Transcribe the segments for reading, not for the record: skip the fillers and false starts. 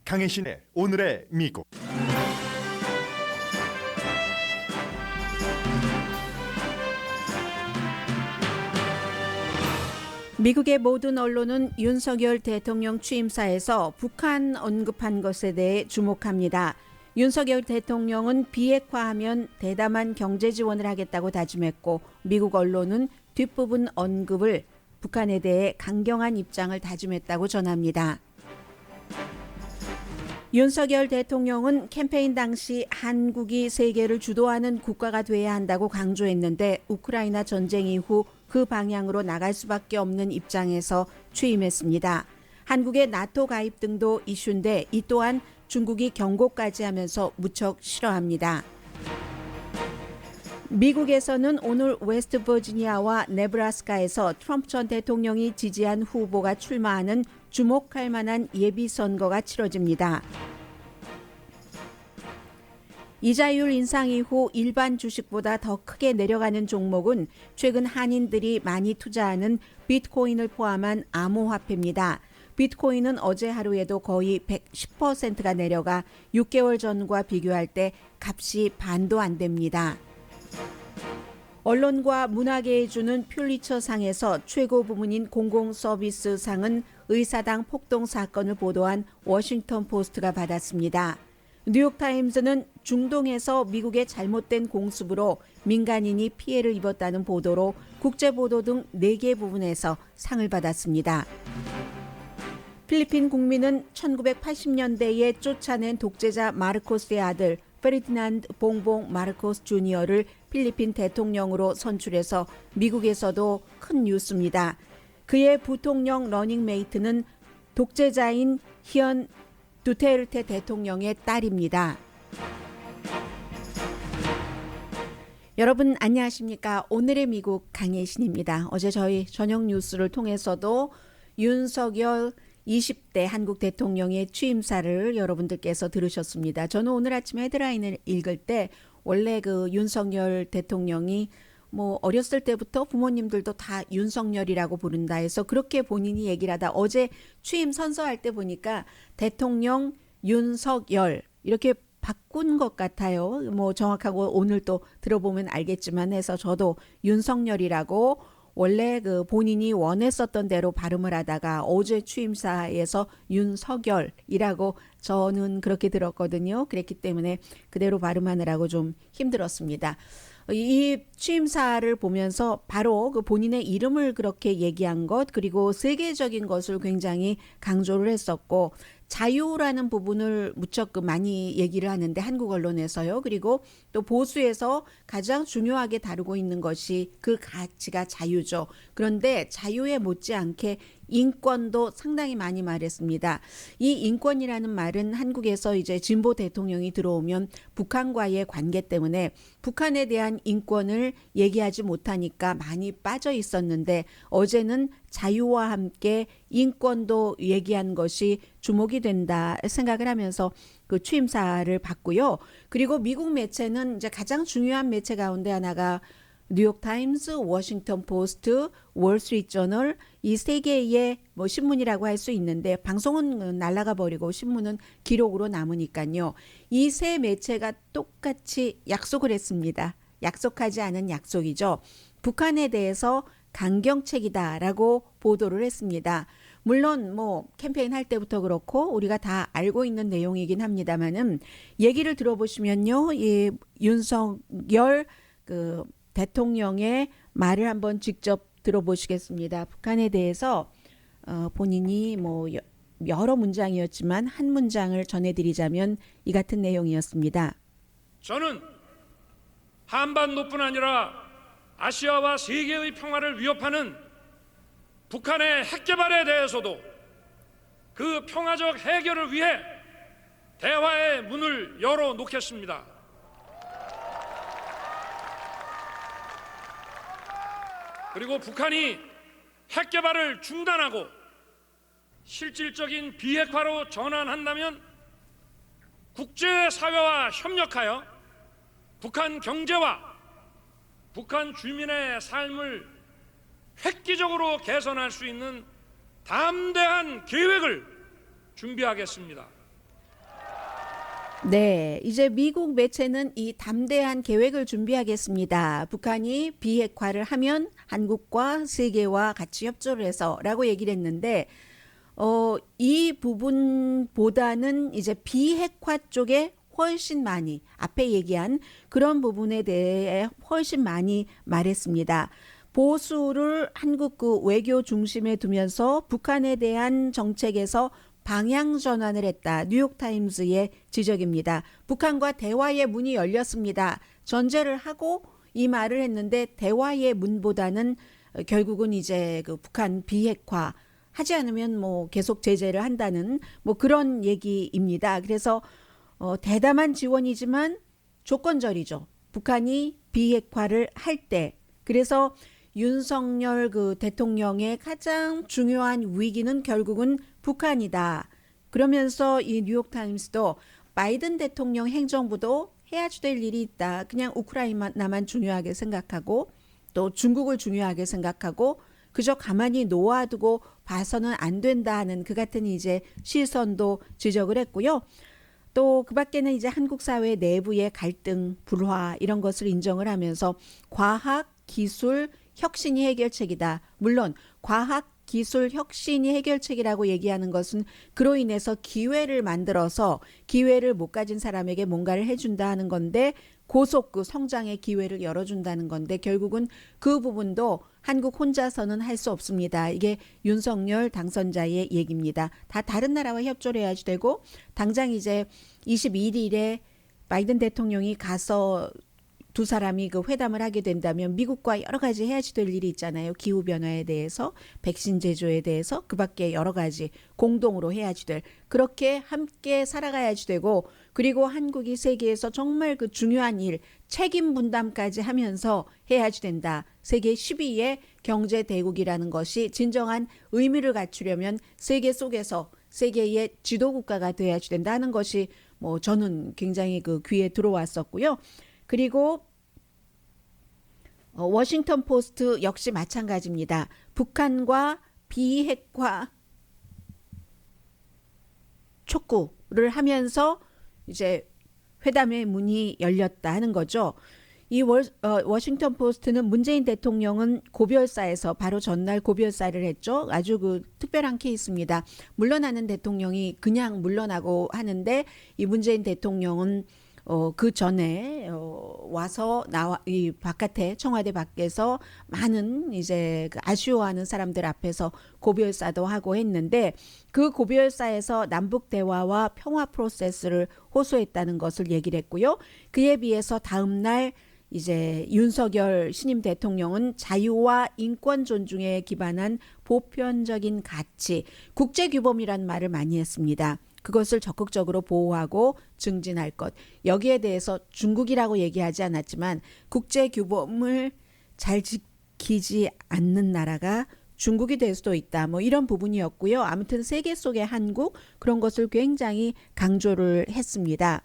강혜신의 오늘의 미국. 미국의 모든 언론은 윤석열 대통령 취임사에서 북한 언급한 것에 대해 주목합니다. 윤석열 대통령은 비핵화하면 대담한 경제 지원을 하겠다고 다짐했고, 미국 언론은 뒷부분 언급을 북한에 대해 강경한 입장을 다짐했다고 전합니다. 윤석열 대통령은 캠페인 당시 한국이 세계를 주도하는 국가가 돼야 한다고 강조했는데, 우크라이나 전쟁 이후 그 방향으로 나갈 수밖에 없는 입장에서 취임했습니다. 한국의 나토 가입 등도 이슈인데, 이 또한 중국이 경고까지 하면서 무척 싫어합니다. 미국에서는 오늘 웨스트버지니아와 네브라스카에서 트럼프 전 대통령이 지지한 후보가 출마하는 주목할 만한 예비선거가 치러집니다. 이자율 인상 이후 일반 주식보다 더 크게 내려가는 종목은 최근 한인들이 많이 투자하는 비트코인을 포함한 암호화폐입니다. 비트코인은 어제 하루에도 거의 110%가 내려가 6개월 전과 비교할 때 값이 반도 안 됩니다. 언론과 문화계에 주는 퓰리처상에서 최고 부문인 공공서비스상은 의사당 폭동 사건을 보도한 워싱턴 포스트가 받았습니다. 뉴욕타임즈는 중동에서 미국의 잘못된 공습으로 민간인이 피해를 입었다는 보도로 국제보도 등 4개 부분에서 상을 받았습니다. 필리핀 국민은 1980년대에 쫓아낸 독재자 마르코스의 아들 페르디난드 봉봉 마르코스 주니어를 필리핀 대통령으로 선출해서 미국에서도 큰 뉴스입니다. 그의 부통령 러닝메이트는 독재자인 히언 두테르테 대통령의 딸입니다. 여러분 안녕하십니까? 오늘의 미국 강혜신입니다. 어제 저희 저녁 뉴스를 통해서도 윤석열 20대 한국 대통령의 취임사를 여러분들께서 들으셨습니다. 저는 오늘 아침에 헤드라인을 읽을 때 원래 그 윤석열 대통령이 뭐 어렸을 때부터 부모님들도 다 윤석열이라고 부른다 해서 그렇게 본인이 얘기를 하다 어제 취임 선서할 때 보니까 대통령 윤석열 이렇게 바꾼 것 같아요. 뭐 정확하고 오늘 또 들어보면 알겠지만 해서 저도 윤석열이라고 원래 그 본인이 원했었던 대로 발음을 하다가 어제 취임사에서 윤석열이라고 저는 그렇게 들었거든요. 그랬기 때문에 그대로 발음하느라고 좀 힘들었습니다. 이 취임사를 보면서 바로 그 본인의 이름을 그렇게 얘기한 것 그리고 세계적인 것을 굉장히 강조를 했었고 자유라는 부분을 무척 많이 얘기를 하는데 한국 언론에서요. 그리고 또 보수에서 가장 중요하게 다루고 있는 것이 그 가치가 자유죠. 그런데 자유에 못지않게 인권도 상당히 많이 말했습니다. 이 인권이라는 말은 한국에서 이제 진보 대통령이 들어오면 북한과의 관계 때문에 북한에 대한 인권을 얘기하지 못하니까 많이 빠져 있었는데 어제는 자유와 함께 인권도 얘기한 것이 주목이 된다 생각을 하면서 그 취임사를 봤고요. 그리고 미국 매체는 이제 가장 중요한 매체 가운데 하나가 뉴욕타임스, 워싱턴 포스트, 월스트리트저널 이 세 개의 뭐 신문이라고 할 수 있는데 방송은 날아가 버리고 신문은 기록으로 남으니까요. 이 세 매체가 똑같이 약속을 했습니다. 약속하지 않은 약속이죠. 북한에 대해서 강경책이다라고 보도를 했습니다. 물론 뭐 캠페인 할 때부터 그렇고 우리가 다 알고 있는 내용이긴 합니다만은 얘기를 들어보시면요. 이 윤석열 그 대통령의 말을 한번 직접 들어보시겠습니다. 북한에 대해서 본인이 뭐 여러 문장이었지만 한 문장을 전해드리자면 이 같은 내용이었습니다. 저는 한반도뿐 아니라 아시아와 세계의 평화를 위협하는 북한의 핵 개발에 대해서도 그 평화적 해결을 위해 대화의 문을 열어놓겠습니다. 그리고 북한이 핵 개발을 중단하고 실질적인 비핵화로 전환한다면 국제사회와 협력하여 북한 경제와 북한 주민의 삶을 획기적으로 개선할 수 있는 담대한 계획을 준비하겠습니다. 네, 이제 미국 매체는 이 담대한 계획을 준비하겠습니다. 북한이 비핵화를 하면 한국과 세계와 같이 협조를 해서라고 얘기를 했는데 이 부분보다는 이제 비핵화 쪽에 훨씬 많이 앞에 얘기한 그런 부분에 대해 훨씬 많이 말했습니다. 보수를 한국 그 외교 중심에 두면서 북한에 대한 정책에서 방향 전환을 했다. 뉴욕타임즈의 지적입니다. 북한과 대화의 문이 열렸습니다. 전제를 하고 이 말을 했는데 대화의 문보다는 결국은 이제 그 북한 비핵화 하지 않으면 뭐 계속 제재를 한다는 뭐 그런 얘기입니다. 그래서 대담한 지원이지만 조건절이죠. 북한이 비핵화를 할 때. 그래서 윤석열 그 대통령의 가장 중요한 위기는 결국은 북한이다. 그러면서 이 뉴욕타임스도 바이든 대통령 행정부도 해야지 될 일이 있다. 그냥 우크라이나만 중요하게 생각하고 또 중국을 중요하게 생각하고 그저 가만히 놓아두고 봐서는 안 된다 하는 그 같은 이제 시선도 지적을 했고요. 또 그 밖에는 이제 한국 사회 내부의 갈등, 불화 이런 것을 인정을 하면서 과학, 기술, 혁신이 해결책이다. 물론 과학, 기술, 혁신이 해결책이라고 얘기하는 것은 그로 인해서 기회를 만들어서 기회를 못 가진 사람에게 뭔가를 해준다 하는 건데 고속그 성장의 기회를 열어준다는 건데 결국은 그 부분도 한국 혼자서는 할 수 없습니다. 이게 윤석열 당선자의 얘기입니다. 다 다른 나라와 협조를 해야지 되고 당장 이제 21일에 바이든 대통령이 가서 두 사람이 그 회담을 하게 된다면 미국과 여러 가지 해야지 될 일이 있잖아요. 기후변화에 대해서, 백신 제조에 대해서, 그 밖에 여러 가지 공동으로 해야지 될. 그렇게 함께 살아가야지 되고, 그리고 한국이 세계에서 정말 그 중요한 일, 책임 분담까지 하면서 해야지 된다. 세계 10위의 경제 대국이라는 것이 진정한 의미를 갖추려면 세계 속에서 세계의 지도국가가 돼야지 된다는 것이 뭐 저는 굉장히 그 귀에 들어왔었고요. 그리고 워싱턴 포스트 역시 마찬가지입니다. 북한과 비핵화 촉구를 하면서 이제 회담의 문이 열렸다 하는 거죠. 이 워싱턴 포스트는 문재인 대통령은 고별사에서 바로 전날 고별사를 했죠. 아주 그 특별한 케이스입니다. 물러나는 대통령이 그냥 물러나고 하는데 이 문재인 대통령은 그 전에 와서 이 바깥에 청와대 밖에서 많은 이제 그 아쉬워하는 사람들 앞에서 고별사도 하고 했는데 그 고별사에서 남북 대화와 평화 프로세스를 호소했다는 것을 얘기를 했고요. 그에 비해서 다음 날 이제 윤석열 신임 대통령은 자유와 인권 존중에 기반한 보편적인 가치, 국제규범이라는 말을 많이 했습니다. 그것을 적극적으로 보호하고 증진할 것. 여기에 대해서 중국이라고 얘기하지 않았지만 국제규범을 잘 지키지 않는 나라가 중국이 될 수도 있다. 뭐 이런 부분이었고요. 아무튼 세계 속의 한국 그런 것을 굉장히 강조를 했습니다.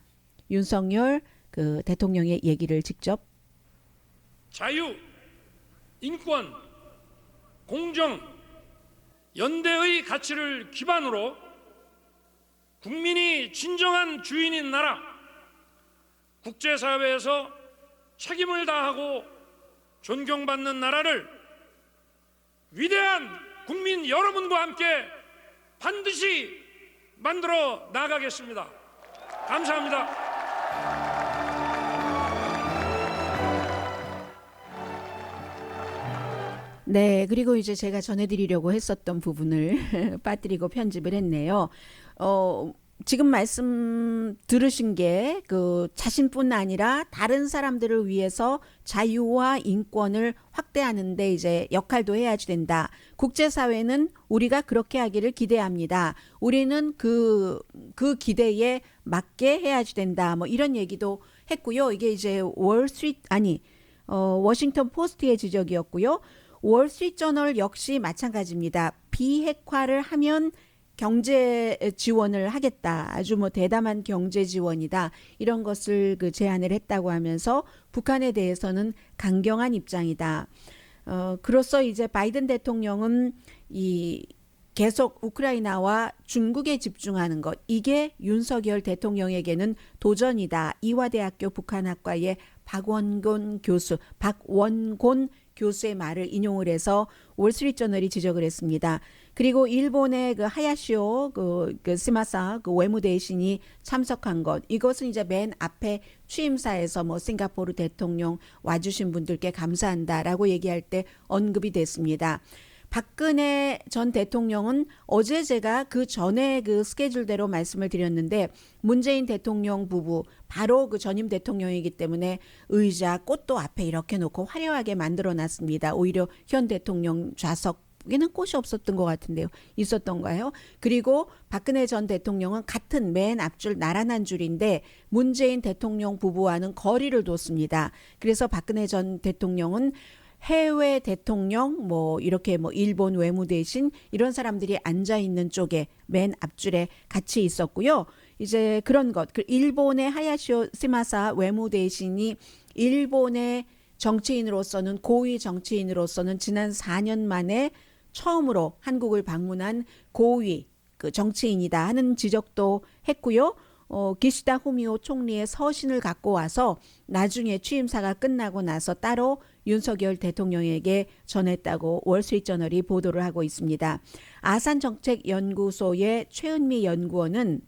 윤석열 그 대통령의 얘기를 직접 자유, 인권, 공정, 연대의 가치를 기반으로 국민이 진정한 주인인 나라, 국제사회에서 책임을 다하고 존경받는 나라를 위대한 국민 여러분과 함께 반드시 만들어 나가겠습니다. 감사합니다. 네, 그리고 이제 제가 전해드리려고 했었던 부분을 빠뜨리고 편집을 했네요. 지금 말씀 들으신 게 그 자신뿐 아니라 다른 사람들을 위해서 자유와 인권을 확대하는데 이제 역할도 해야지 된다. 국제사회는 우리가 그렇게 하기를 기대합니다. 우리는 그 기대에 맞게 해야지 된다. 뭐 이런 얘기도 했고요. 이게 이제 워싱턴 포스트의 지적이었고요. 월스트리트저널 역시 마찬가지입니다. 비핵화를 하면 경제 지원을 하겠다. 아주 뭐 대담한 경제 지원이다. 이런 것을 그 제안을 했다고 하면서 북한에 대해서는 강경한 입장이다. 그로써 이제 바이든 대통령은 이 계속 우크라이나와 중국에 집중하는 것, 이게 윤석열 대통령에게는 도전이다. 이화대학교 북한학과의 박원곤 교수의 말을 인용을 해서 월스트리트저널이 지적을 했습니다. 그리고 일본의 그 하야시오 시마사 외무대신이 참석한 것, 이것은 이제 맨 앞에 취임사에서 뭐 싱가포르 대통령 와주신 분들께 감사한다라고 얘기할 때 언급이 됐습니다. 박근혜 전 대통령은 어제 제가 그 전에 그 스케줄대로 말씀을 드렸는데, 문재인 대통령 부부 바로 그 전임 대통령이기 때문에 의자 꽃도 앞에 이렇게 놓고 화려하게 만들어 놨습니다. 오히려 현 대통령 좌석에는 꽃이 없었던 것 같은데요. 있었던가요? 그리고 박근혜 전 대통령은 같은 맨 앞줄 나란한 줄인데 문재인 대통령 부부와는 거리를 뒀습니다. 그래서 박근혜 전 대통령은 해외 대통령 이렇게 일본 외무대신 이런 사람들이 앉아 있는 쪽에 맨 앞줄에 같이 있었고요. 이제 그런 것, 그 일본의 하야시오 시마사 외무대신이 일본의 정치인으로서는, 고위 정치인으로서는 지난 4년 만에 처음으로 한국을 방문한 고위 그 정치인이다 하는 지적도 했고요. 기시다 후미오 총리의 서신을 갖고 와서 나중에 취임사가 끝나고 나서 따로 윤석열 대통령에게 전했다고 월스트리트저널이 보도를 하고 있습니다. 아산정책연구소의 최은미 연구원은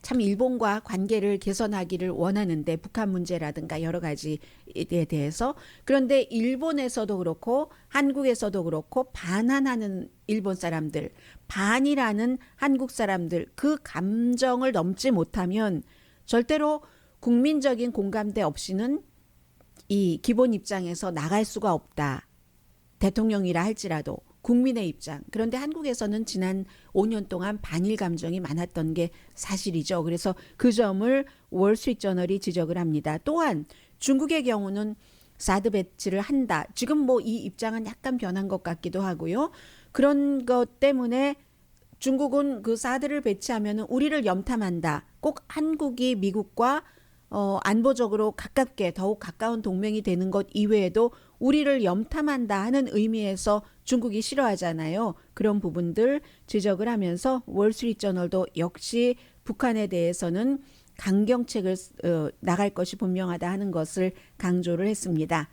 참 일본과 관계를 개선하기를 원하는데, 북한 문제라든가 여러 가지에 대해서. 그런데 일본에서도 그렇고 한국에서도 그렇고 반환하는 일본 사람들, 반이라는 한국 사람들, 그 감정을 넘지 못하면 절대로 국민적인 공감대 없이는 이 기본 입장에서 나갈 수가 없다. 대통령이라 할지라도 국민의 입장. 그런데 한국에서는 지난 5년 동안 반일 감정이 많았던 게 사실이죠. 그래서 그 점을 월스트리트저널이 지적을 합니다. 또한 중국의 경우는 사드 배치를 한다. 지금 이 입장은 약간 변한 것 같기도 하고요. 그런 것 때문에 중국은 그 사드를 배치하면 우리를 염탐한다. 꼭 한국이 미국과 안보적으로 가깝게 더욱 가까운 동맹이 되는 것 이외에도 우리를 염탐한다 하는 의미에서 중국이 싫어하잖아요. 그런 부분들 지적을 하면서 월스트리트저널도 역시 북한에 대해서는 강경책을 나갈 것이 분명하다 하는 것을 강조를 했습니다.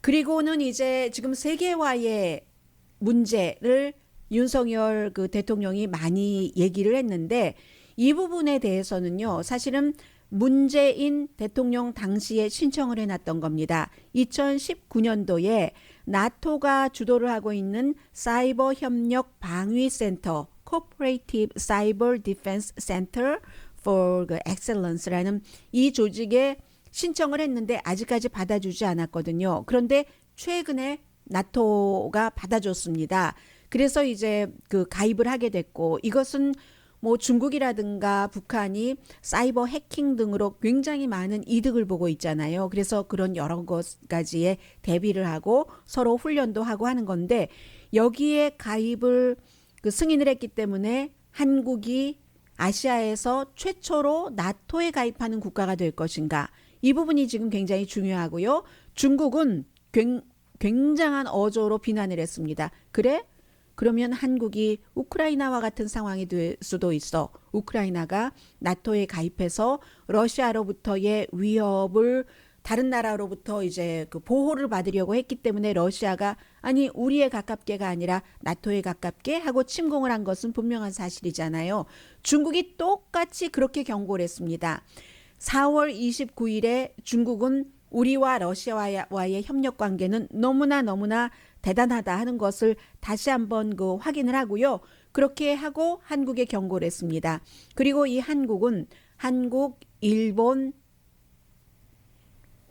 그리고는 이제 지금 세계화의 문제를 윤석열 그 대통령이 많이 얘기를 했는데, 이 부분에 대해서는요, 사실은 문재인 대통령 당시에 신청을 해놨던 겁니다. 2019년도에 나토가 주도를 하고 있는 사이버 협력 방위센터, Cooperative Cyber Defense Center for Excellence라는 이 조직에 신청을 했는데 아직까지 받아주지 않았거든요. 그런데 최근에 나토가 받아줬습니다. 그래서 이제 그 가입을 하게 됐고, 이것은 중국이라든가 북한이 사이버 해킹 등으로 굉장히 많은 이득을 보고 있잖아요. 그래서 그런 여러 가지에 대비를 하고 서로 훈련도 하고 하는 건데, 여기에 가입을 승인을 했기 때문에 한국이 아시아에서 최초로 나토에 가입하는 국가가 될 것인가, 이 부분이 지금 굉장히 중요하고요. 중국은 굉장한 어조로 비난을 했습니다. 그래? 그러면 한국이 우크라이나와 같은 상황이 될 수도 있어. 우크라이나가 나토에 가입해서 러시아로부터의 위협을 다른 나라로부터 이제 그 보호를 받으려고 했기 때문에 러시아가 아니 우리에 가깝게가 아니라 나토에 가깝게 하고 침공을 한 것은 분명한 사실이잖아요. 중국이 똑같이 그렇게 경고를 했습니다. 4월 29일에 중국은 우리와 러시아와의 협력 관계는 너무나 대단하다 하는 것을 다시 한번 확인을 하고요. 그렇게 하고 한국에 경고를 했습니다. 그리고 이 한국은 한국, 일본,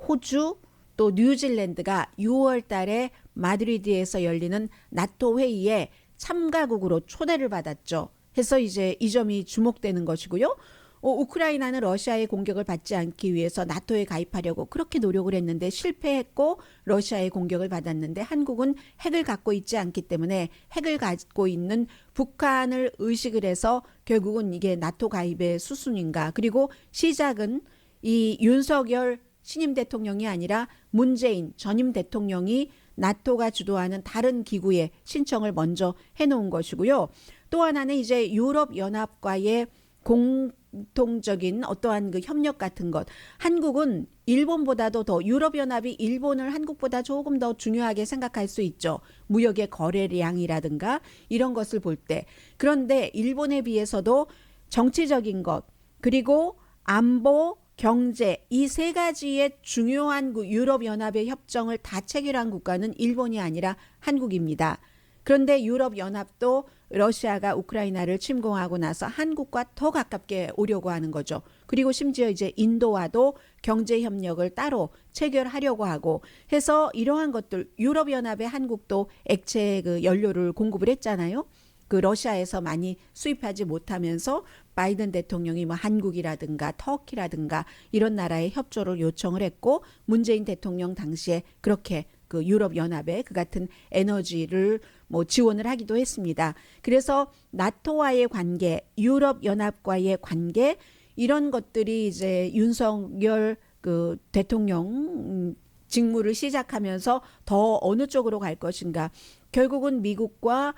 호주, 또 뉴질랜드가 6월 달에 마드리드에서 열리는 나토 회의에 참가국으로 초대를 받았죠. 해서 이제 이 점이 주목되는 것이고요. 우크라이나는 러시아의 공격을 받지 않기 위해서 나토에 가입하려고 그렇게 노력을 했는데 실패했고 러시아의 공격을 받았는데, 한국은 핵을 갖고 있지 않기 때문에 핵을 갖고 있는 북한을 의식을 해서 결국은 이게 나토 가입의 수순인가. 그리고 시작은 이 윤석열 신임 대통령이 아니라 문재인 전임 대통령이 나토가 주도하는 다른 기구에 신청을 먼저 해놓은 것이고요. 또 하나는 이제 유럽 연합과의 공통적인 어떠한 그 협력 같은 것. 한국은 일본보다도 더 유럽연합이 일본을 한국보다 조금 더 중요하게 생각할 수 있죠. 무역의 거래량이라든가 이런 것을 볼 때. 그런데 일본에 비해서도 정치적인 것 그리고 안보, 경제 이 세 가지의 중요한 유럽연합의 협정을 다 체결한 국가는 일본이 아니라 한국입니다. 그런데 유럽연합도 러시아가 우크라이나를 침공하고 나서 한국과 더 가깝게 오려고 하는 거죠. 그리고 심지어 이제 인도와도 경제 협력을 따로 체결하려고 하고 해서 이러한 것들 유럽연합에 한국도 액체 그 연료를 공급을 했잖아요. 그 러시아에서 많이 수입하지 못하면서 바이든 대통령이 뭐 한국이라든가 터키라든가 이런 나라의 협조를 요청을 했고 문재인 대통령 당시에 그렇게 그 유럽연합에 그 같은 에너지를 뭐 지원을 하기도 했습니다. 그래서 나토와의 관계, 유럽연합과의 관계 이런 것들이 이제 윤석열 그 대통령 직무를 시작하면서 더 어느 쪽으로 갈 것인가. 결국은 미국과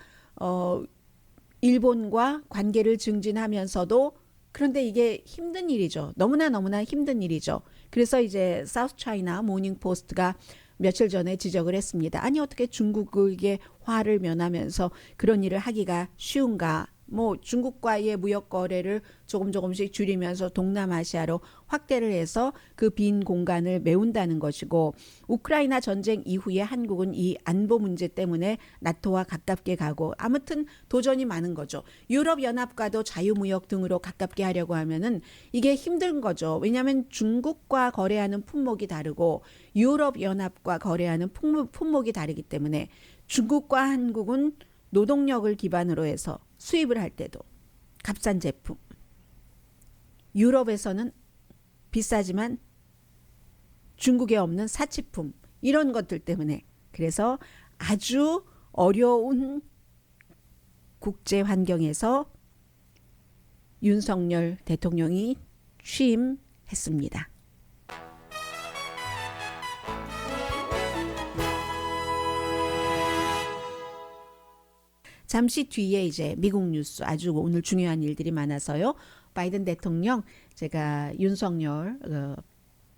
일본과 관계를 증진하면서도 그런데 이게 힘든 일이죠. 너무나 힘든 일이죠. 그래서 이제 사우스 차이나 모닝 포스트가 며칠 전에 지적을 했습니다. 아니 어떻게 중국에게 화를 면하면서 그런 일을 하기가 쉬운가. 뭐 중국과의 무역 거래를 조금씩 줄이면서 동남아시아로 확대를 해서 그 빈 공간을 메운다는 것이고 우크라이나 전쟁 이후에 한국은 이 안보 문제 때문에 나토와 가깝게 가고 아무튼 도전이 많은 거죠. 유럽연합과도 자유무역 등으로 가깝게 하려고 하면은 이게 힘든 거죠. 왜냐하면 중국과 거래하는 품목이 다르고 유럽연합과 거래하는 품목이 다르기 때문에 중국과 한국은 노동력을 기반으로 해서 수입을 할 때도 값싼 제품. 유럽에서는 비싸지만 중국에 없는 사치품. 이런 것들 때문에. 그래서 아주 어려운 국제 환경에서 윤석열 대통령이 취임했습니다. 잠시 뒤에 이제 미국 뉴스 아주 오늘 중요한 일들이 많아서요. 바이든 대통령 제가 윤석열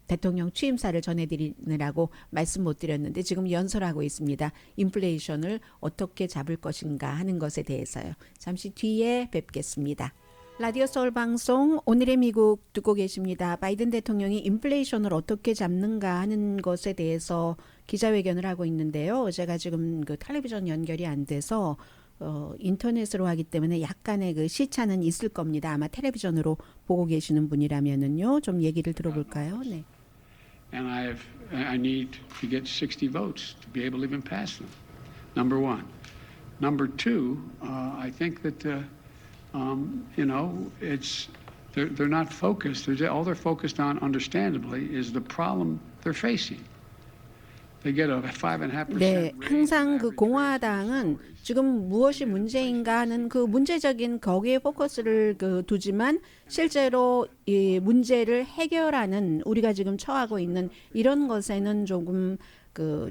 대통령 취임사를 전해드리느라고 말씀 못 드렸는데 지금 연설하고 있습니다. 인플레이션을 어떻게 잡을 것인가 하는 것에 대해서요. 잠시 뒤에 뵙겠습니다. 라디오 서울 방송 오늘의 미국 듣고 계십니다. 바이든 대통령이 인플레이션을 어떻게 잡는가 하는 것에 대해서 기자회견을 하고 있는데요. 제가 지금 그 텔레비전 연결이 안 돼서 인터넷으로 하기 때문에 약간의 그 시차는 있을 겁니다. 아마 텔레비전으로 보고 계시는 분이라면은요. 좀 얘기를 들어볼까요? 네. And I need to get 60 votes to be able to even pass them. Number one. Number two, I think that you know they're not focused. All they're focused on, understandably, is the problem they're facing. 네, 항상 그 공화당은 지금 무엇이 문제인가 하는 그 문제적인 거기에 포커스를 두지만 실제로 이 문제를 해결하는 우리가 지금 처하고 있는 이런 것에는 조금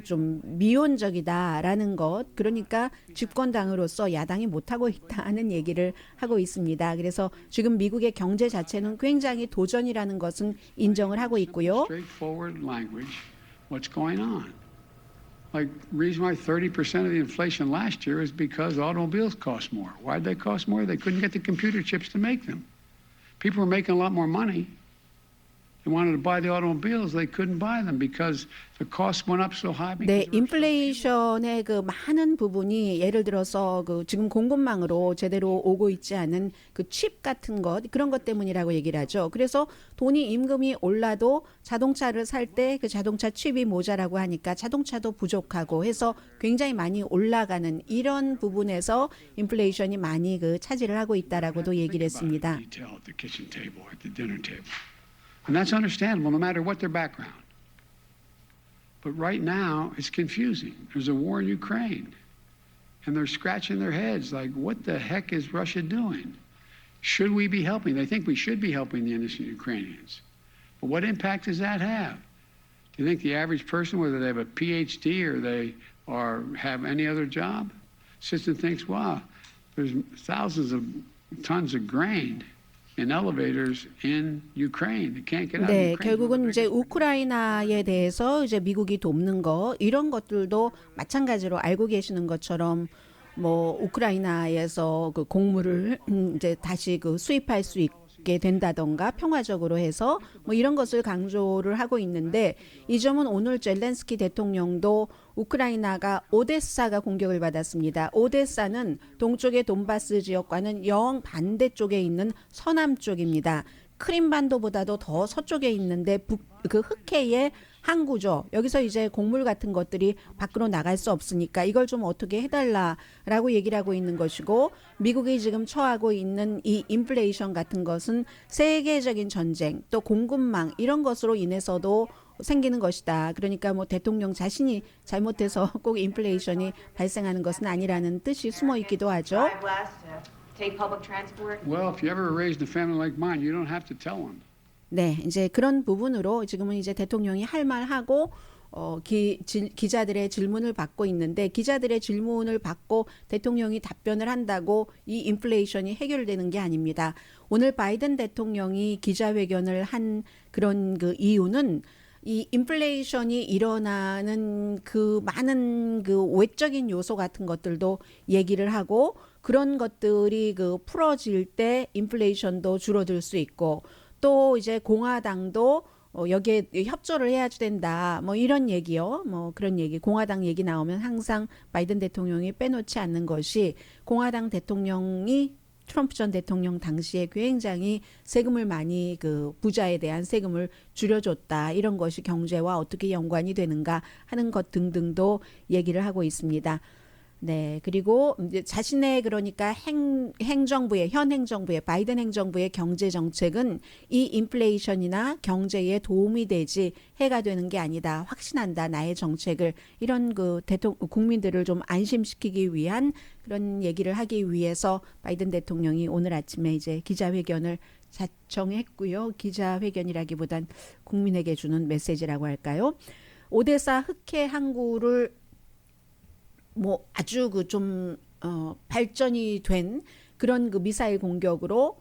좀 미온적이다라는 것. 그러니까 집권당으로서 야당이 못하고 있다는 얘기를 하고 있습니다. 그래서 지금 미국의 경제 자체는 굉장히 도전이라는 것은 인정을 하고 있고요. What's going on? Like, the reason why 30% of the inflation last year is because automobiles cost more. Why'd they cost more? They couldn't get the computer chips to make them. People were making a lot more money. They wanted to buy the automobiles. They couldn't buy them because the costs went up so high. 네, 인플레이션의 그 많은 부분이 예를 들어서 그 지금 공급망으로 제대로 오고 있지 않은 그 칩 같은 것 그런 것 때문이라고 얘기를 하죠. 그래서 돈이 임금이 올라도 자동차를 살 때 그 자동차 칩이 모자라고 하니까 자동차도 부족하고 해서 굉장히 많이 올라가는 이런 부분에서 인플레이션이 많이 그 차지를 하고 있다라고도 얘기를 했습니다. And that's understandable no matter what their background. But right now, it's confusing. There's a war in Ukraine. And they're scratching their heads like, what the heck is Russia doing? Should we be helping? They think we should be helping the innocent Ukrainians. But what impact does that have? Do you think the average person, whether they have a PhD or they or have any other job, sits and thinks, wow, there's thousands of tons of grain in elevators in Ukraine. They can't get out of 네, Ukraine. 결국은 이제 우크라이나에 대해서 이제 미국이 돕는 거 이런 것들도 마찬가지로 알고 계시는 것처럼 뭐 우크라이나에서 그 곡물을 이제 다시 그 수입할 수 있게 된다던가 평화적으로 해서 뭐 이런 것을 강조를 하고 있는데 이 점은 오늘 젤렌스키 대통령도 우크라이나가 오데사가 공격을 받았습니다. 오데사는 동쪽의 돈바스 지역과는 영 반대쪽에 있는 서남 쪽입니다. 크림반도보다도 더 서쪽에 있는데 그 흑해의 항구죠. 여기서 이제 곡물 같은 것들이 밖으로 나갈 수 없으니까 이걸 좀 어떻게 해달라라고 얘기를 하고 있는 것이고 미국이 지금 처하고 있는 이 인플레이션 같은 것은 세계적인 전쟁 또 공급망 이런 것으로 인해서도 생기는 것이다. 그러니까 뭐 대통령 자신이 잘못해서 꼭 인플레이션이 발생하는 것은 아니라는 뜻이 숨어 있기도 하죠. drive less, to take public transport? Well, if you ever raised a family like mine, you don't have to tell them. 네, 이제 그런 부분으로 지금은 이제 대통령이 할 말하고 기자들의 질문을 받고 있는데 기자들의 질문을 받고 대통령이 답변을 한다고 이 인플레이션이 해결되는 게 아닙니다. 오늘 바이든 대통령이 기자회견을 한 그런 그 이유는 이 인플레이션이 일어나는 그 많은 그 외적인 요소 같은 것들도 얘기를 하고 그런 것들이 그 풀어질 때 인플레이션도 줄어들 수 있고 또 이제 공화당도 여기에 협조를 해야 된다. 뭐 이런 얘기요. 뭐 그런 얘기. 공화당 얘기 나오면 항상 바이든 대통령이 빼놓지 않는 것이 공화당 대통령이 트럼프 전 대통령 당시에 굉장히 세금을 많이 그 부자에 대한 세금을 줄여줬다. 이런 것이 경제와 어떻게 연관이 되는가 하는 것 등등도 얘기를 하고 있습니다. 네, 그리고 이제 자신의 그러니까 현 행정부의 바이든 행정부의 경제 정책은 이 인플레이션이나 경제에 도움이 되지 해가 되는 게 아니다. 확신한다 나의 정책을 이런 그 국민들을 좀 안심시키기 위한 그런 얘기를 하기 위해서 바이든 대통령이 오늘 아침에 이제 기자회견을 자청했고요. 기자회견이라기보단 국민에게 주는 메시지라고 할까요? 오데사 흑해 항구를 뭐 아주 그 좀 발전이 된 그런 그 미사일 공격으로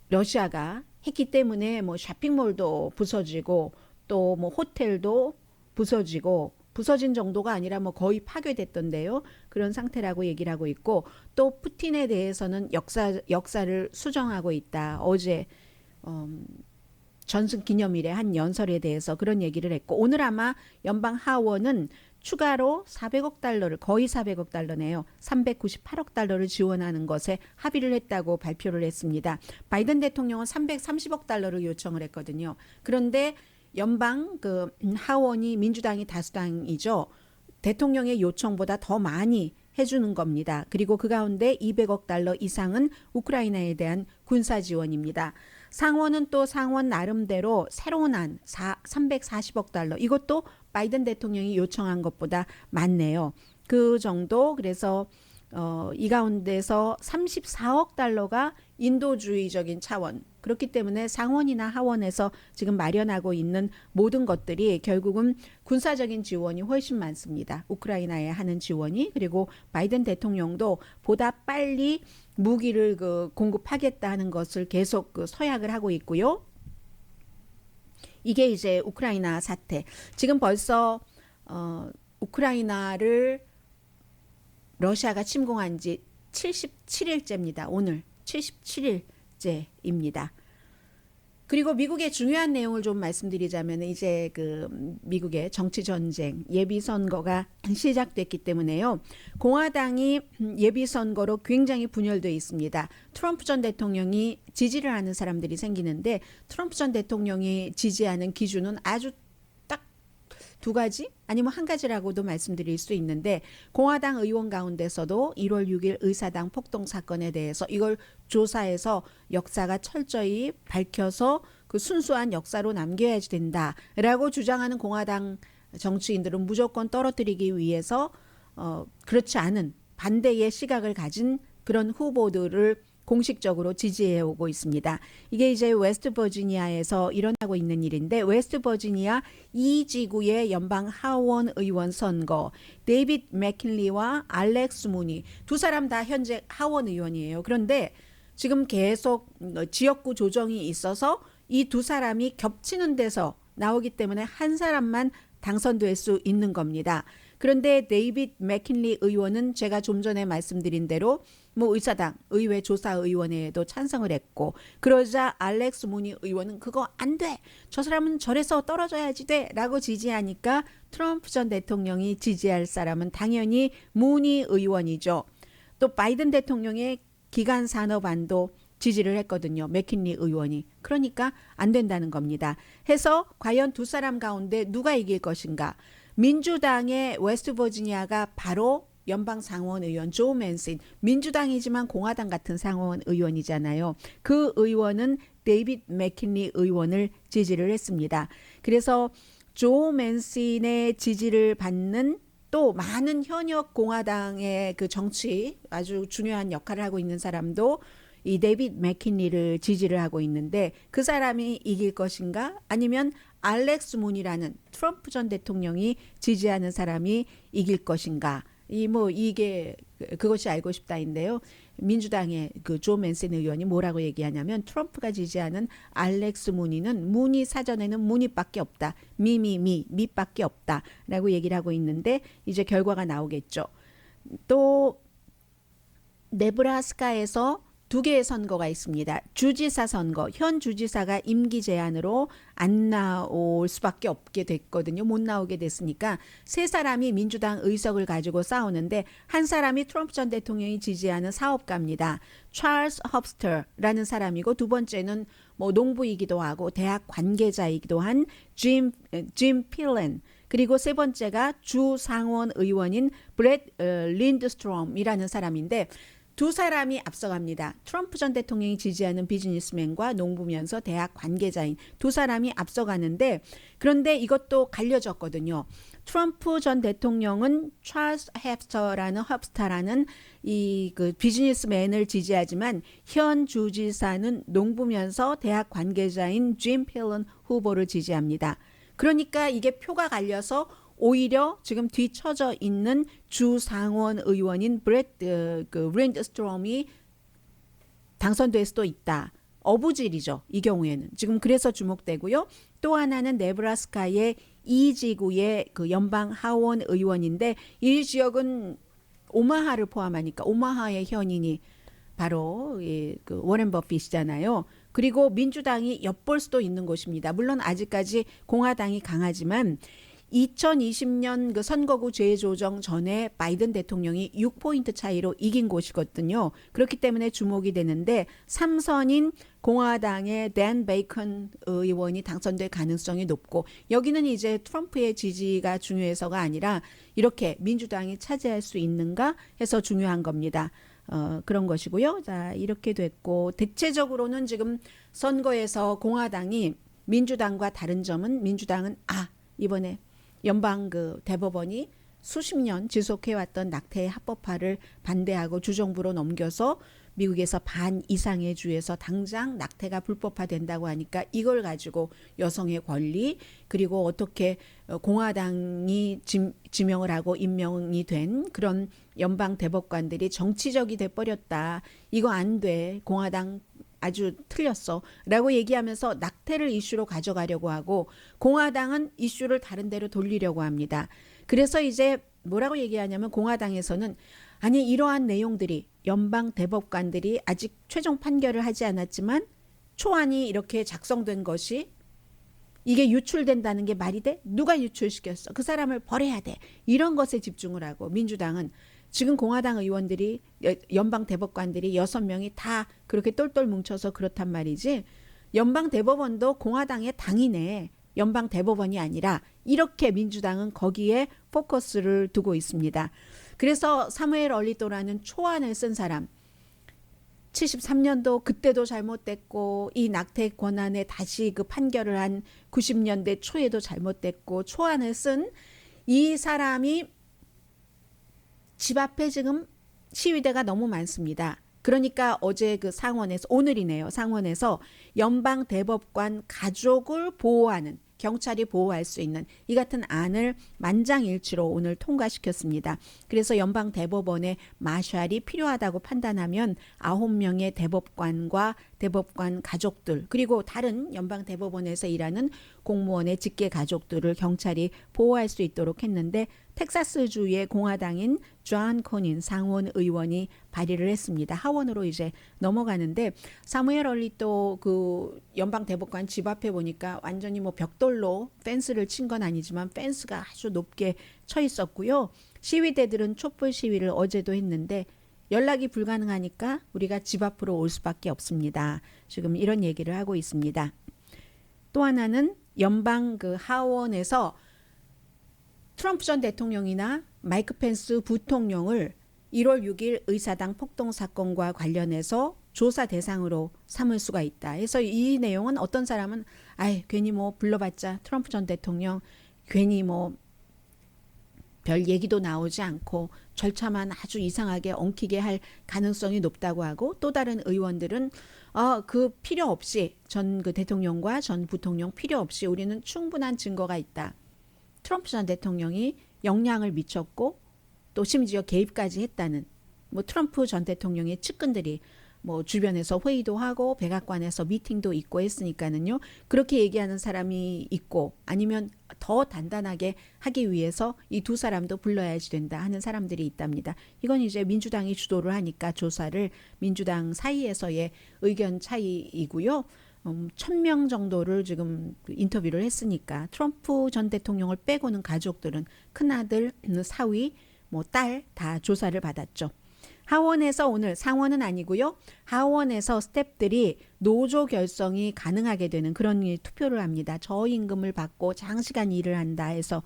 러시아가 했기 때문에 뭐 쇼핑몰도 부서지고 또 뭐 호텔도 부서진 정도가 아니라 뭐 거의 파괴됐던데요. 그런 상태라고 얘기를 하고 있고 또 푸틴에 대해서는 역사를 수정하고 있다. 어제 전승 기념일의 한 연설에 대해서 그런 얘기를 했고 오늘 아마 연방 하원은 추가로 400억 달러를 거의 400억 달러네요. 398억 달러를 지원하는 것에 합의를 했다고 발표를 했습니다. 바이든 대통령은 330억 달러를 요청을 했거든요. 그런데 연방 그 하원이 민주당이 다수당이죠. 대통령의 요청보다 더 많이 해주는 겁니다. 그리고 그 가운데 200억 달러 이상은 우크라이나에 대한 군사 지원입니다. 상원은 또 상원 나름대로 새로운 안 340억 달러 이것도 바이든 대통령이 요청한 것보다 많네요. 그 정도 그래서 이 가운데서 34억 달러가 인도주의적인 차원 그렇기 때문에 상원이나 하원에서 지금 마련하고 있는 모든 것들이 결국은 군사적인 지원이 훨씬 많습니다. 우크라이나에 하는 지원이 그리고 바이든 대통령도 보다 빨리 무기를 그 공급하겠다 하는 것을 계속 그 서약을 하고 있고요. 이게 이제 우크라이나 사태. 지금 벌써 우크라이나를 러시아가 침공한 지 77일째입니다. 오늘 77일째입니다. 그리고 미국의 중요한 내용을 좀 말씀드리자면 이제 그 미국의 정치 전쟁 예비 선거가 시작됐기 때문에요. 공화당이 예비 선거로 굉장히 분열되어 있습니다. 트럼프 전 대통령이 지지를 하는 사람들이 생기는데 트럼프 전 대통령이 지지하는 기준은 아주 딱 두 가지 아니면 한 가지라고도 말씀드릴 수 있는데 공화당 의원 가운데서도 1월 6일 의사당 폭동 사건에 대해서 이걸 조사해서 역사가 철저히 밝혀서 그 순수한 역사로 남겨야지 된다라고 주장하는 공화당 정치인들은 무조건 떨어뜨리기 위해서 그렇지 않은 반대의 시각을 가진 그런 후보들을 공식적으로 지지해 오고 있습니다. 이게 이제 웨스트 버지니아에서 일어나고 있는 일인데 웨스트 버지니아 2지구의 연방 하원 의원 선거 데이빗 맥킨리와 알렉스 무니 두 사람 다 현재 하원 의원이에요. 그런데 지금 계속 지역구 조정이 있어서 이 두 사람이 겹치는 데서 나오기 때문에 한 사람만 당선될 수 있는 겁니다. 그런데 데이빗 맥킨리 의원은 제가 좀 전에 말씀드린 대로 뭐 의사당 의회 조사의원회에도 찬성을 했고 그러자 알렉스 무니 의원은 그거 안 돼. 저 사람은 절에서 떨어져야지 돼. 라고 지지하니까 트럼프 전 대통령이 지지할 사람은 당연히 무니 의원이죠. 또 바이든 대통령의 기간 산업안도 지지를 했거든요. 맥킨리 의원이. 그러니까 안 된다는 겁니다. 해서 과연 두 사람 가운데 누가 이길 것인가? 민주당의 웨스트 버지니아가 바로 연방 상원 의원 조 맨신, 민주당이지만 공화당 같은 상원 의원이잖아요. 그 의원은 데이빗 맥킨리 의원을 지지를 했습니다. 그래서 조 맨신의 지지를 받는 또 많은 현역 공화당의 그 정치 아주 중요한 역할을 하고 있는 사람도 이 데이빗 맥킨리를 지지를 하고 있는데 그 사람이 이길 것인가? 아니면 알렉스 문이라는 트럼프 전 대통령이 지지하는 사람이 이길 것인가? 이게 그것이 알고 싶다인데요. 민주당의 그 조 맨슨 의원이 뭐라고 얘기하냐면 트럼프가 지지하는 알렉스 무니는 무니 사전에는 무니밖에 없다. 미밖에 없다라고 얘기를 하고 있는데 이제 결과가 나오겠죠. 또 네브라스카에서 두 개의 선거가 있습니다. 주지사 선거, 현 주지사가 임기 제한으로 안 나올 수밖에 없게 됐거든요. 못 나오게 됐으니까 세 사람이 민주당 의석을 가지고 싸우는데 한 사람이 트럼프 전 대통령이 지지하는 사업가입니다. 찰스 헙스터라는 사람이고 두 번째는 뭐 농부이기도 하고 대학 관계자이기도 한 짐 필렌 그리고 세 번째가 주 상원 의원인 브렛 린드스트롬이라는 사람인데 두 사람이 앞서갑니다. 트럼프 전 대통령이 지지하는 비즈니스맨과 농부면서 대학 관계자인 두 사람이 앞서가는데 그런데 이것도 갈려졌거든요. 트럼프 전 대통령은 찰스 헵스터라는 이 그 비즈니스맨을 지지하지만 현 주지사는 농부면서 대학 관계자인 짐 필런 후보를 지지합니다. 그러니까 이게 표가 갈려서 오히려 지금 뒤처져 있는 주 상원 의원인 브렛 린드스트롬이 당선될 수도 있다. 어부질이죠. 이 경우에는. 지금 그래서 주목되고요. 또 하나는 네브라스카의 2지구의 그 연방 하원 의원인데 이 지역은 오마하를 포함하니까 오마하의 현인이 바로 그 워렌 버핏이잖아요. 그리고 민주당이 엿볼 수도 있는 곳입니다. 물론 아직까지 공화당이 강하지만 2020년 그 선거구 재조정 전에 바이든 대통령이 6포인트 차이로 이긴 곳이거든요. 그렇기 때문에 주목이 되는데 3선인 공화당의 댄 베이컨 의원이 당선될 가능성이 높고 여기는 이제 트럼프의 지지가 중요해서가 아니라 이렇게 민주당이 차지할 수 있는가 해서 중요한 겁니다. 그런 것이고요. 자, 이렇게 됐고 대체적으로는 지금 선거에서 공화당이 민주당과 다른 점은 민주당은 이번에 연방 그 대법원이 수십 년 지속해왔던 낙태 합법화를 반대하고 주정부로 넘겨서 미국에서 반 이상의 주에서 당장 낙태가 불법화된다고 하니까 이걸 가지고 여성의 권리 그리고 어떻게 공화당이 지명을 하고 임명이 된 그런 연방 대법관들이 정치적이 돼버렸다. 이거 안 돼. 공화당 아주 틀렸어 라고 얘기하면서 낙태를 이슈로 가져가려고 하고 공화당은 이슈를 다른 데로 돌리려고 합니다. 그래서 이제 뭐라고 얘기하냐면 공화당에서는 아니 이러한 내용들이 연방 대법관들이 아직 최종 판결을 하지 않았지만 초안이 이렇게 작성된 것이 이게 유출된다는 게 말이 돼? 누가 유출시켰어? 그 사람을 벌해야 돼. 이런 것에 집중을 하고 민주당은 지금 공화당 의원들이 연방 대법관들이 6명이 다 그렇게 똘똘 뭉쳐서 그렇단 말이지 연방 대법원도 공화당의 당이네. 연방 대법원이 아니라 이렇게 민주당은 거기에 포커스를 두고 있습니다. 그래서 사무엘 얼리토라는 초안을 쓴 사람 73년도 그때도 잘못됐고 이 낙태 권한에 다시 그 판결을 한 90년대 초에도 잘못됐고 초안을 쓴 이 사람이 집 앞에 지금 시위대가 너무 많습니다. 그러니까 어제 그 상원에서 오늘이네요. 상원에서 연방 대법관 가족을 보호하는 경찰이 보호할 수 있는 이 같은 안을 만장일치로 오늘 통과시켰습니다. 그래서 연방 대법원에 마샬이 필요하다고 판단하면 9명의 대법관과 대법관 가족들 그리고 다른 연방 대법원에서 일하는 공무원의 직계 가족들을 경찰이 보호할 수 있도록 했는데 텍사스주의 공화당인 존 코닌 상원 의원이 발의를 했습니다. 하원으로 이제 넘어가는데 사무엘 얼리또 그 연방 대법관 집 앞에 보니까 완전히 뭐 벽돌로 펜스를 친 건 아니지만 펜스가 아주 높게 쳐 있었고요. 시위대들은 촛불 시위를 어제도 했는데 연락이 불가능하니까 우리가 집 앞으로 올 수밖에 없습니다. 지금 이런 얘기를 하고 있습니다. 또 하나는 연방 그 하원에서 트럼프 전 대통령이나 마이크 펜스 부통령을 1월 6일 의사당 폭동 사건과 관련해서 조사 대상으로 삼을 수가 있다. 그래서 이 내용은 어떤 사람은 괜히 뭐 불러봤자 트럼프 전 대통령 괜히 뭐 별 얘기도 나오지 않고 절차만 아주 이상하게 엉키게 할 가능성이 높다고 하고 또 다른 의원들은 그 필요 없이 전 그 대통령과 전 부통령 필요 없이 우리는 충분한 증거가 있다. 트럼프 전 대통령이 영향을 미쳤고 또 심지어 개입까지 했다는 뭐 트럼프 전 대통령의 측근들이 뭐 주변에서 회의도 하고 백악관에서 미팅도 있고 했으니까는요. 그렇게 얘기하는 사람이 있고 아니면 더 단단하게 하기 위해서 이 두 사람도 불러야지 된다 하는 사람들이 있답니다. 이건 이제 민주당이 주도를 하니까 조사를 민주당 사이에서의 의견 차이이고요. 1,000명 정도를 지금 인터뷰를 했으니까 트럼프 전 대통령을 빼고는 가족들은 큰아들, 사위, 뭐 딸 다 조사를 받았죠. 하원에서 오늘 상원은 아니고요. 하원에서 스태프들이 노조 결성이 가능하게 되는 그런 투표를 합니다. 저임금을 받고 장시간 일을 한다 해서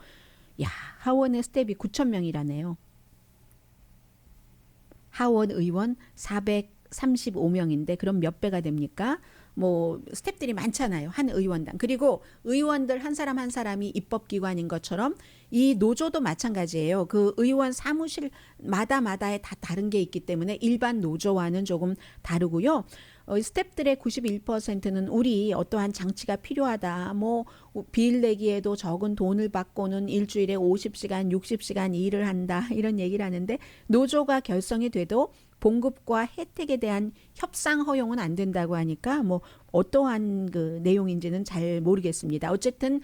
하원의 스태프이 9,000명이라네요. 하원 의원 435명인데 그럼 몇 배가 됩니까? 뭐 스태프들이 많잖아요. 한 의원당. 그리고 의원들 한 사람 한 사람이 입법기관인 것처럼 이 노조도 마찬가지예요. 그 의원 사무실마다에 다 다른 게 있기 때문에 일반 노조와는 조금 다르고요. 스태프들의 91%는 우리 어떠한 장치가 필요하다. 뭐 비일 내기에도 적은 돈을 받고는 일주일에 50시간, 60시간 일을 한다. 이런 얘기를 하는데 노조가 결성이 돼도 봉급과 혜택에 대한 협상 허용은 안 된다고 하니까 뭐 어떠한 그 내용인지는 잘 모르겠습니다. 어쨌든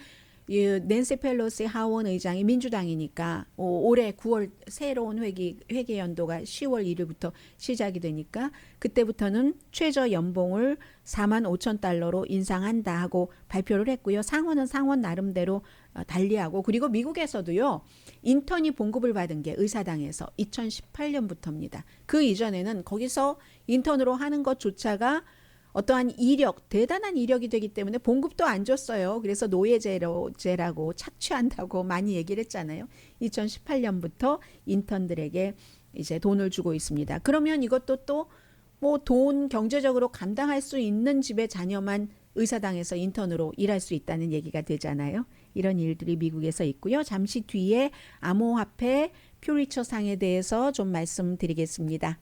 낸시 펠로시 하원 의장이 민주당이니까 올해 9월 새로운 회계 연도가 10월 1일부터 시작이 되니까 그때부터는 최저 연봉을 45,000달러로 인상한다 하고 발표를 했고요. 상원은 상원 나름대로 달리하고 그리고 미국에서도요. 인턴이 봉급을 받은 게 의사당에서 2018년부터입니다. 그 이전에는 거기서 인턴으로 하는 것조차가 어떠한 이력, 대단한 이력이 되기 때문에 봉급도 안 줬어요. 그래서 노예제라고 착취한다고 많이 얘기를 했잖아요. 2018년부터 인턴들에게 이제 돈을 주고 있습니다. 그러면 이것도 또 뭐 돈 경제적으로 감당할 수 있는 집의 자녀만 의사당에서 인턴으로 일할 수 있다는 얘기가 되잖아요. 이런 일들이 미국에서 있고요. 잠시 뒤에 암호화폐 퓨리처 상에 대해서 좀 말씀드리겠습니다.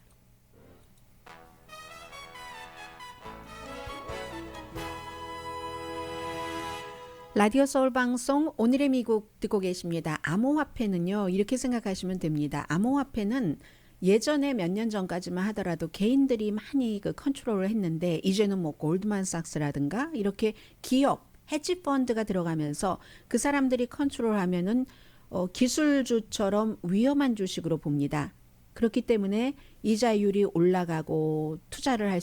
라디오 서울 방송 오늘의 미국 듣고 계십니다. 암호화폐는요. 이렇게 생각하시면 됩니다. 암호화폐는 예전에 몇 년 전까지만 하더라도 개인들이 많이 그 컨트롤을 했는데 이제는 뭐 골드만삭스라든가 이렇게 기업, 헤지 펀드가 들어가면서 그 사람들이 컨트롤하면은 기술주처럼 위험한 주식으로 봅니다. 그렇기 때문에 이자율이 올라가고 투자를 할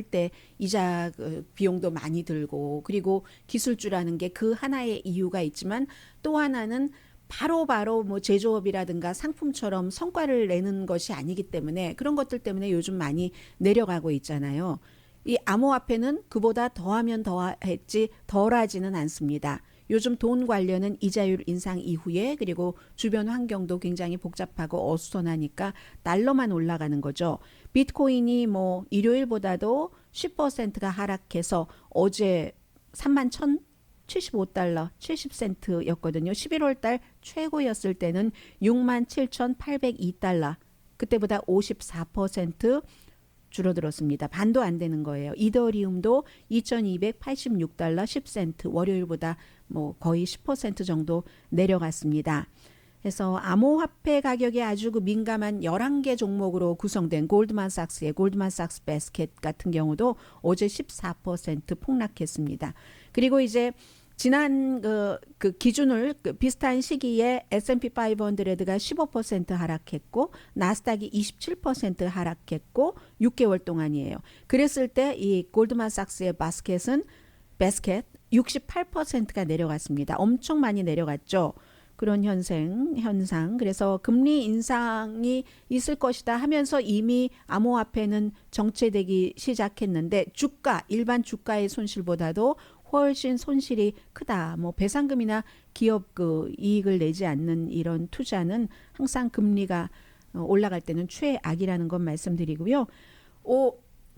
때 이자 비용도 많이 들고 그리고 기술주라는 게 그 하나의 이유가 있지만 또 하나는 바로 뭐 제조업이라든가 상품처럼 성과를 내는 것이 아니기 때문에 그런 것들 때문에 요즘 많이 내려가고 있잖아요. 이 암호화폐는 그보다 더하면 더했지 덜하지는 않습니다. 요즘 돈 관련은 이자율 인상 이후에 그리고 주변 환경도 굉장히 복잡하고 어수선하니까 달러만 올라가는 거죠. 비트코인이 뭐 일요일보다도 10%가 하락해서 어제 31,075달러 70센트였거든요. 11월 달 최고였을 때는 67,802달러. 그때보다 54% 줄어들었습니다. 반도 안 되는 거예요. 이더리움도 2286달러 10센트 월요일보다 뭐 거의 10% 정도 내려갔습니다. 그래서 암호화폐 가격에 아주 그 민감한 11개 종목으로 구성된 골드만삭스의 골드만삭스 배스켓 같은 경우도 어제 14% 폭락했습니다. 그리고 이제 지난 그 기준을 비슷한 시기에 S&P 500가 15% 하락했고 나스닥이 27% 하락했고 6개월 동안이에요. 그랬을 때 이 골드만삭스의 배스켓 68%가 내려갔습니다. 엄청 많이 내려갔죠. 그런 현상. 그래서 금리 인상이 있을 것이다 하면서 이미 암호화폐는 정체되기 시작했는데 일반 주가의 손실보다도 훨씬 손실이 크다. 뭐 배상금이나 기업 그 이익을 내지 않는 이런 투자는 항상 금리가 올라갈 때는 최악이라는 건 말씀드리고요.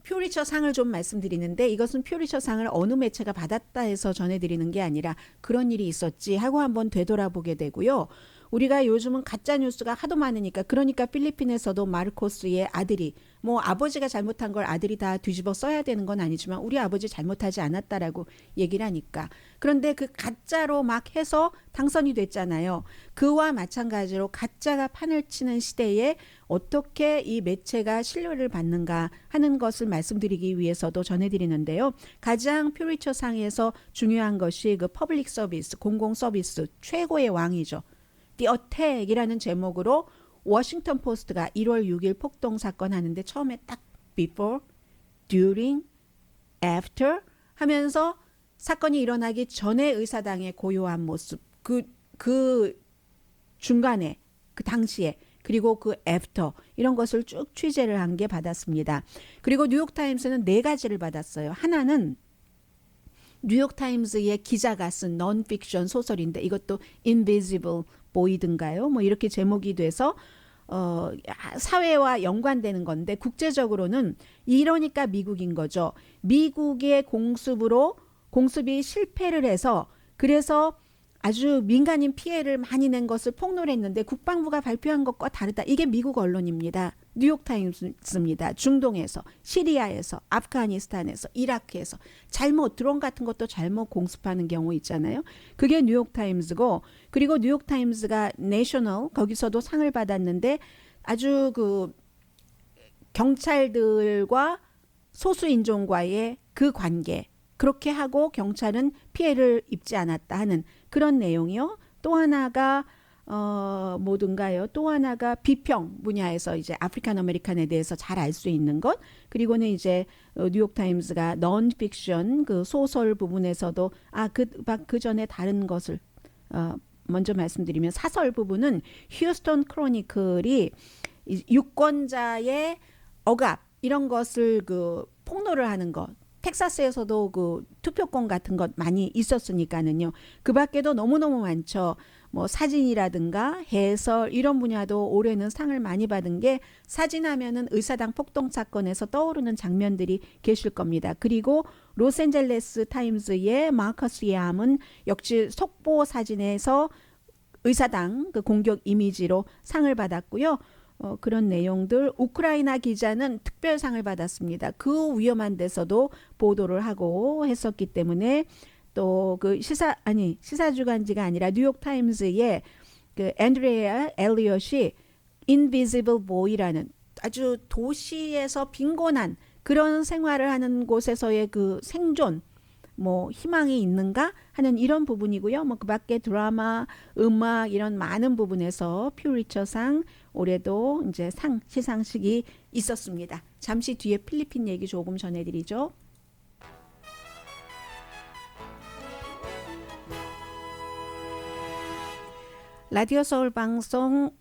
퓨리처 상을 좀 말씀드리는데 이것은 퓨리처 상을 어느 매체가 받았다 해서 전해드리는 게 아니라 그런 일이 있었지 하고 한번 되돌아보게 되고요. 우리가 요즘은 가짜 뉴스가 하도 많으니까 그러니까 필리핀에서도 마르코스의 아들이 뭐 아버지가 잘못한 걸 아들이 다 뒤집어 써야 되는 건 아니지만 우리 아버지 잘못하지 않았다라고 얘기를 하니까 그런데 그 가짜로 막 해서 당선이 됐잖아요. 그와 마찬가지로 가짜가 판을 치는 시대에 어떻게 이 매체가 신뢰를 받는가 하는 것을 말씀드리기 위해서도 전해드리는데요. 가장 퓨리처 상에서 중요한 것이 그 퍼블릭 서비스, 공공 서비스 최고의 왕이죠. The Attack이라는 제목으로 워싱턴 포스트가 1월 6일 폭동 사건 하는데 처음에 딱 before, during, after 하면서 사건이 일어나기 전에 의사당의 고요한 모습 그 중간에 그 당시에 그리고 그 after 이런 것을 쭉 취재를 한 게 받았습니다. 그리고 뉴욕타임스는 4가지를 받았어요. 하나는 뉴욕타임스의 기자가 쓴 non-fiction 소설인데 이것도 Invisible 보이든가요? 뭐 이렇게 제목이 돼서 사회와 연관되는 건데 국제적으로는 이러니까 미국인 거죠. 미국의 공습이 실패를 해서 그래서 아주 민간인 피해를 많이 낸 것을 폭로를 했는데 국방부가 발표한 것과 다르다. 이게 미국 언론입니다. 뉴욕타임스입니다. 중동에서, 시리아에서, 아프가니스탄에서, 이라크에서 드론 같은 것도 잘못 공습하는 경우 있잖아요. 그게 뉴욕타임스고 그리고 뉴욕타임스가 내셔널 거기서도 상을 받았는데 아주 그 경찰들과 소수인종과의 그 관계 그렇게 하고 경찰은 피해를 입지 않았다 하는 그런 내용이요. 또 하나가 뭐든가요. 또 하나가 비평 분야에서 이제 아프리칸 아메리칸에 대해서 잘 알 수 있는 것. 그리고는 이제 뉴욕타임스가 non-fiction 그 소설 부분에서도 그 전에 다른 것을 먼저 말씀드리면 사설 부분은 휴스턴 크로니클이 유권자의 억압 이런 것을 그 폭로를 하는 것. 텍사스에서도 그 투표권 같은 것 많이 있었으니까는요. 그 밖에도 너무너무 많죠. 뭐 사진이라든가 해설 이런 분야도 올해는 상을 많이 받은 게 사진하면은 의사당 폭동 사건에서 떠오르는 장면들이 계실 겁니다. 그리고 로스앤젤레스 타임스의 마커스 얌은 역시 속보 사진에서 의사당 그 공격 이미지로 상을 받았고요. 그런 내용들 우크라이나 기자는 특별상을 받았습니다. 그 위험한 데서도 보도를 하고 했었기 때문에 또 그 시사주간지가 아니라 뉴욕타임스의 그 앤드레아 엘리엇이 Invisible Boy라는 아주 도시에서 빈곤한 그런 생활을 하는 곳에서의 그 생존 뭐 희망이 있는가 하는 이런 부분이고요. 뭐 그밖에 드라마, 음악 이런 많은 부분에서 퓨리처상 올해도 이제 시상식이 있었습니다. 잠시 뒤에 필리핀 얘기 조금 전해드리죠. 라디오 서울 방송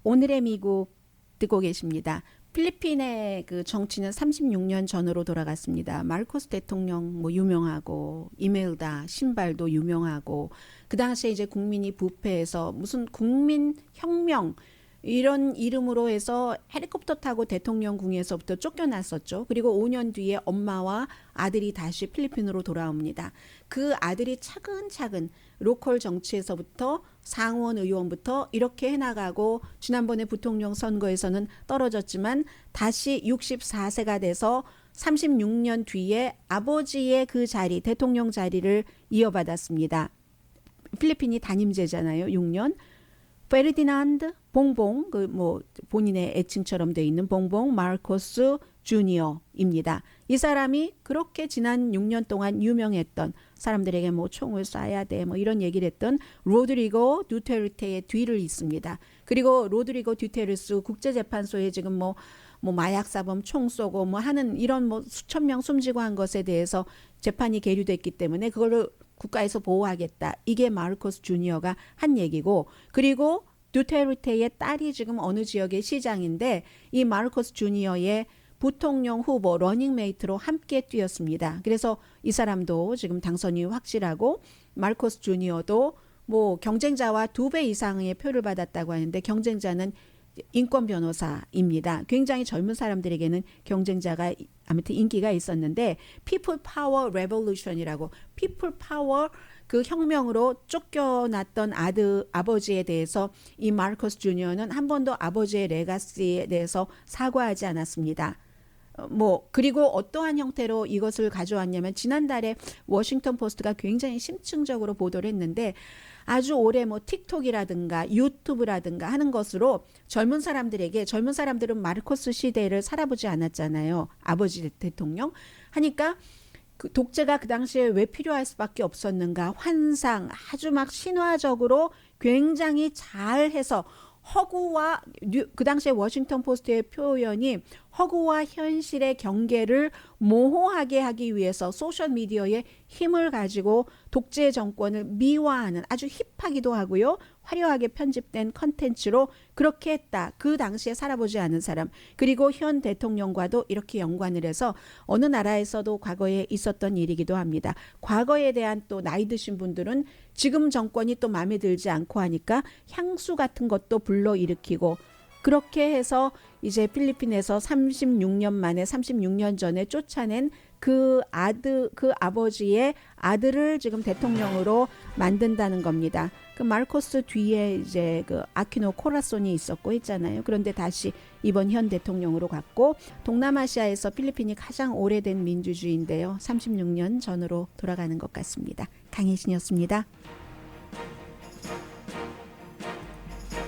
오늘의 미국 듣고 계십니다. 필리핀의 그 정치는 36년 전으로 돌아갔습니다. 마르코스 대통령 뭐 유명하고 이멜다 신발도 유명하고 그 당시에 이제 국민이 부패해서 무슨 국민 혁명 이런 이름으로 해서 헬리콥터 타고 대통령궁에서부터 쫓겨났었죠. 그리고 5년 뒤에 엄마와 아들이 다시 필리핀으로 돌아옵니다. 그 아들이 차근차근 로컬 정치에서부터 상원 의원부터 이렇게 해나가고 지난번에 부통령 선거에서는 떨어졌지만 다시 64세가 돼서 36년 뒤에 아버지의 그 자리, 대통령 자리를 이어받았습니다. 필리핀이 단임제잖아요. 6년. 페르디난드 봉봉, 그 뭐 본인의 애칭처럼 돼 있는 봉봉 마르코스 주니어입니다. 이 사람이 그렇게 지난 6년 동안 유명했던 사람들에게 뭐 총을 쏴야 돼 뭐 이런 얘기를 했던 로드리고 두테르테의 뒤를 잇습니다. 그리고 로드리고 두테르스 국제재판소에 지금 뭐 마약 사범 총 쏘고 뭐 하는 이런 뭐 수천 명 숨지고 한 것에 대해서 재판이 계류됐기 때문에 그걸로 국가에서 보호하겠다. 이게 마르코스 주니어가 한 얘기고, 그리고 두테르테의 딸이 지금 어느 지역의 시장인데 이 마르코스 주니어의 부통령 후보 러닝메이트로 함께 뛰었습니다. 그래서 이 사람도 지금 당선이 확실하고 마르코스 주니어도 뭐 경쟁자와 2배 이상의 표를 받았다고 하는데 경쟁자는 인권 변호사입니다. 굉장히 젊은 사람들에게는 경쟁자가 아무튼 인기가 있었는데 People Power Revolution이라고 People Power 그 혁명으로 쫓겨났던 아버지에 대해서 이 마르코스 주니어는 한 번도 아버지의 레가시에 대해서 사과하지 않았습니다. 뭐 그리고 어떠한 형태로 이것을 가져왔냐면 지난달에 워싱턴 포스트가 굉장히 심층적으로 보도를 했는데 아주 오래 뭐 틱톡이라든가 유튜브라든가 하는 것으로 젊은 사람들은 마르코스 시대를 살아보지 않았잖아요. 아버지 대통령 하니까 그 독재가 그 당시에 왜 필요할 수밖에 없었는가 환상 아주 막 신화적으로 굉장히 잘해서 허구와 그 당시에 워싱턴 포스트의 표현이 허구와 현실의 경계를 모호하게 하기 위해서 소셜미디어의 힘을 가지고 독재 정권을 미화하는 아주 힙하기도 하고요. 화려하게 편집된 컨텐츠로 그렇게 했다. 그 당시에 살아보지 않은 사람. 그리고 현 대통령과도 이렇게 연관을 해서 어느 나라에서도 과거에 있었던 일이기도 합니다. 과거에 대한 또 나이 드신 분들은 지금 정권이 또 마음에 들지 않고 하니까 향수 같은 것도 불러일으키고 그렇게 해서 이제 필리핀에서 36년 만에 36년 전에 쫓아낸 그 아버지의 아들을 지금 대통령으로 만든다는 겁니다. 그 마르코스 뒤에 이제 그 아퀴노 코라손이 있었고 했잖아요. 그런데 다시 이번 현 대통령으로 갔고 동남아시아에서 필리핀이 가장 오래된 민주주의인데요. 36년 전으로 돌아가는 것 같습니다. 강혜신이었습니다.